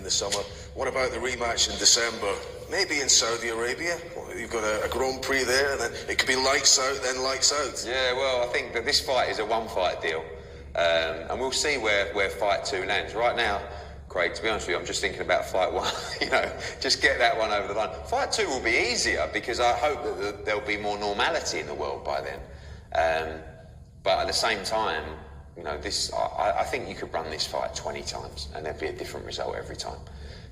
in the summer. What about the rematch in December? Maybe in Saudi Arabia. You've got a Grand Prix there, and then it could be lights out, then lights out. Yeah, well, I think that this fight is a one-fight deal. And we'll see where fight 2 lands. Right now, Craig, to be honest with you, I'm just thinking about fight 1. Just get that one over the line. Fight 2 will be easier because I hope that there'll be more normality in the world by then. But at the same time, I think you could run this fight 20 times and there'd be a different result every time.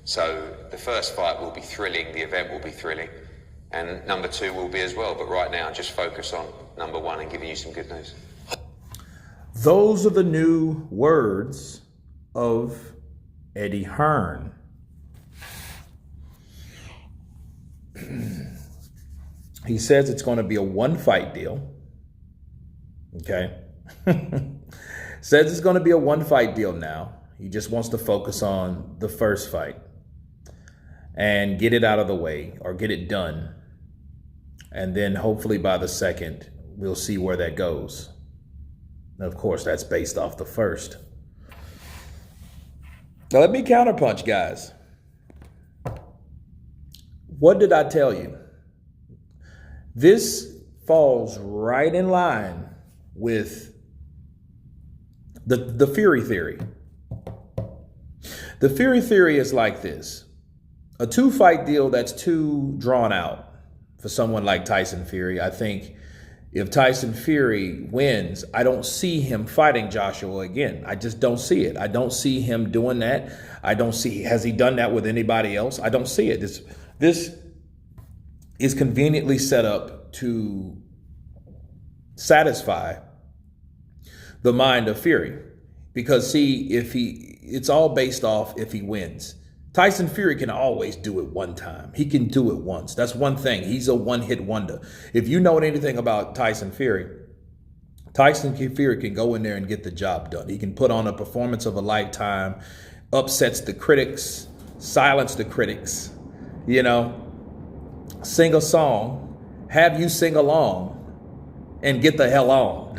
So the first fight will be thrilling, the event will be thrilling, and number 2 will be as well. But right now, just focus on number 1 and giving you some good news. Those are the new words of Eddie Hearn. He says it's going to be a one-fight deal. Okay. Says it's going to be a one-fight deal now. He just wants to focus on the first fight and get it out of the way, or get it done. And then hopefully by the second, we'll see where that goes. And of course, that's based off the first. Now let me counterpunch, guys. What did I tell you? This falls right in line with the Fury theory. The Fury theory is like this. A 2-fight deal that's too drawn out for someone like Tyson Fury. I think if Tyson Fury wins, I don't see him fighting Joshua again. I just don't see it. I don't see him doing that. I don't see, has he done that with anybody else? I don't see it. This is conveniently set up to satisfy the mind of Fury. Because see, it's all based off if he wins. Tyson Fury can always do it one time. He can do it once. That's one thing. He's a one-hit wonder. If you know anything about Tyson Fury can go in there and get the job done. He can put on a performance of a lifetime, upsets the critics, silence the critics, sing a song, have you sing along, and get the hell on.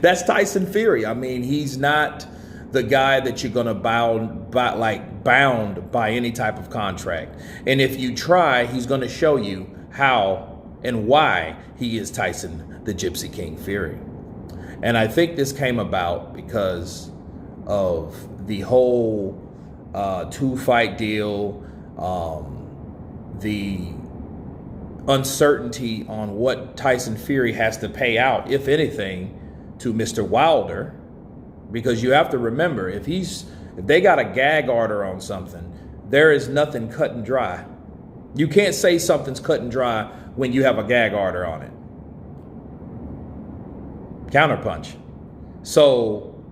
That's Tyson Fury. I mean, he's not the guy that you're gonna bound by any type of contract. And if you try, he's gonna show you how and why he is Tyson the Gypsy King Fury. And I think this came about because of the whole 2-fight deal, the uncertainty on what Tyson Fury has to pay out, if anything, to Mr. Wilder. Because you have to remember, if they got a gag order on something, there is nothing cut and dry. You can't say something's cut and dry when you have a gag order on it. Counterpunch. So,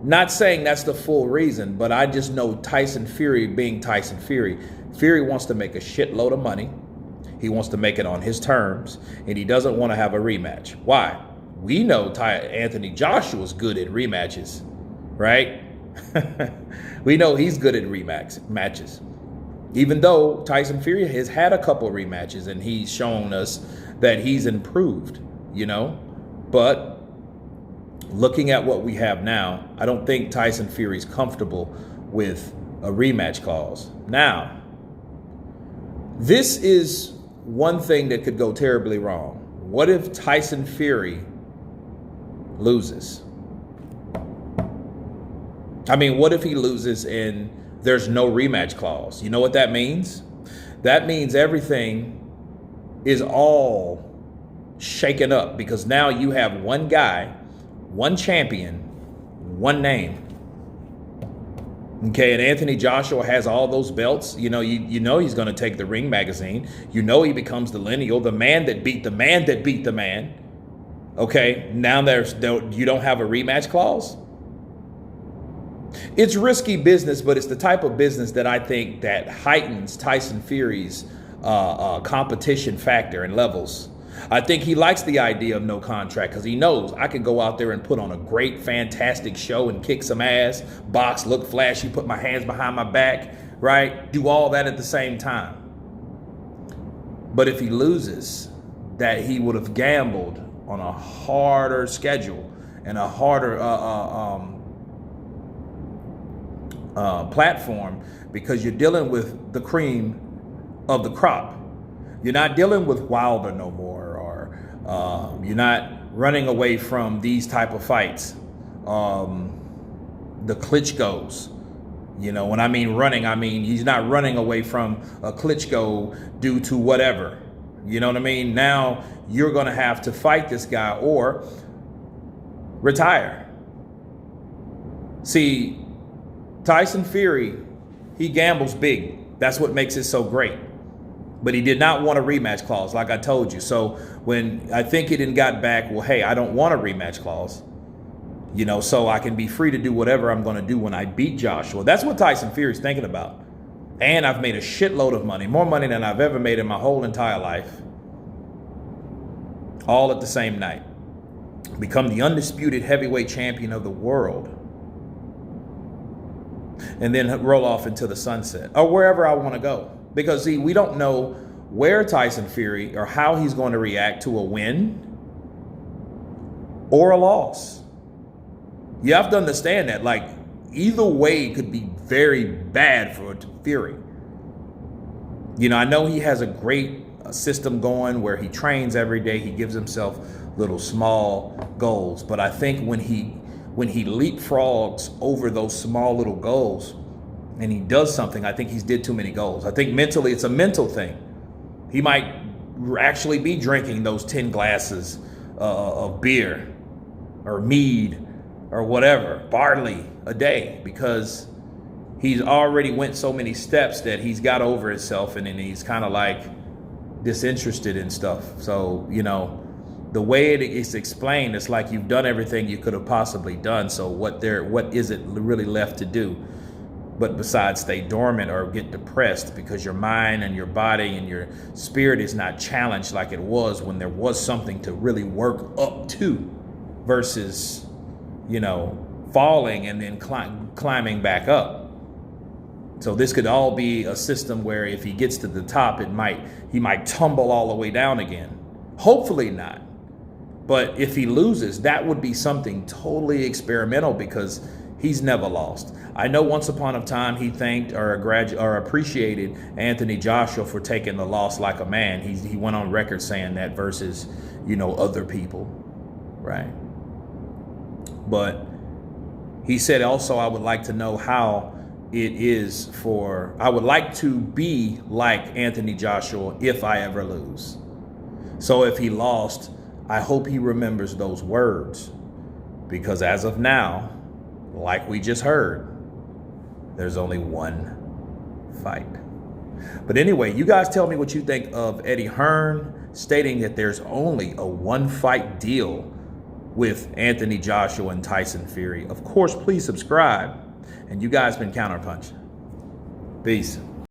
not saying that's the full reason, but I just know Tyson Fury being Tyson Fury. Fury wants to make a shitload of money. He wants to make it on his terms, and he doesn't want to have a rematch. Why? We know Anthony Joshua's good at rematches, right? We know he's good at matches. Even though Tyson Fury has had a couple rematches and he's shown us that he's improved, But looking at what we have now, I don't think Tyson Fury's comfortable with a rematch clause. Now, this is one thing that could go terribly wrong. What if Tyson Fury loses? I mean, what if he loses and there's no rematch clause? You know what that means? That means everything is all shaken up, because now you have one guy, one champion, one name. Okay, and Anthony Joshua has all those belts. You know he's going to take the Ring magazine. He becomes the lineal, the man that beat the man that beat the man. Okay, now you don't have a rematch clause. It's risky business, but it's the type of business that I think that heightens Tyson Fury's competition factor and levels. I think he likes the idea of no contract because he knows I can go out there and put on a great, fantastic show and kick some ass, box, look flashy, put my hands behind my back, right? Do all that at the same time. But if he loses, that he would have gambled on a harder schedule and a harder platform, because you're dealing with the cream of the crop. You're not dealing with Wilder no more, or you're not running away from these type of fights. The Klitschko's. You know, when I mean running, I mean he's not running away from a Klitschko due to whatever. You know what I mean? Now you're going to have to fight this guy or retire. See, Tyson Fury, he gambles big. That's what makes it so great. But he did not want a rematch clause, like I told you. So when I think he didn't got back, well, hey, I don't want a rematch clause. You know, so I can be free to do whatever I'm going to do when I beat Joshua. That's what Tyson Fury's thinking about. And I've made a shitload of money, more money than I've ever made in my whole entire life. All at the same night. Become the undisputed heavyweight champion of the world. And then roll off into the sunset or wherever I want to go. Because, see, we don't know where Tyson Fury or how he's going to react to a win or a loss. You have to understand that, like, either way could be very bad for Fury. You know, I know he has a great system going where he trains every day. He gives himself little small goals. But I think when he leapfrogs over those small little goals and he does something, I think he's did too many goals. I think mentally it's a mental thing. He might actually be drinking those 10 glasses of beer or mead or whatever, barley a day, because he's already went so many steps that he's got over himself, and then he's kind of like disinterested in stuff. So, you know, the way it is explained, it's like you've done everything you could have possibly done. So what is it really left to do? But besides stay dormant or get depressed, because your mind and your body and your spirit is not challenged like it was when there was something to really work up to, versus, you know, falling and then climbing back up. So this could all be a system where if he gets to the top, he might tumble all the way down again. Hopefully not. But if he loses, that would be something totally experimental, because he's never lost. I know once upon a time he thanked or appreciated Anthony Joshua for taking the loss like a man. He went on record saying that versus, you know, other people, right? But he said also, I would like to know how it is I would like to be like Anthony Joshua if I ever lose. So if he lost, I hope he remembers those words, because as of now, like we just heard, there's only one fight. But anyway, you guys tell me what you think of Eddie Hearn stating that there's only a one-fight deal with Anthony Joshua and Tyson Fury. Of course, please subscribe. And you guys been counterpunching. Peace.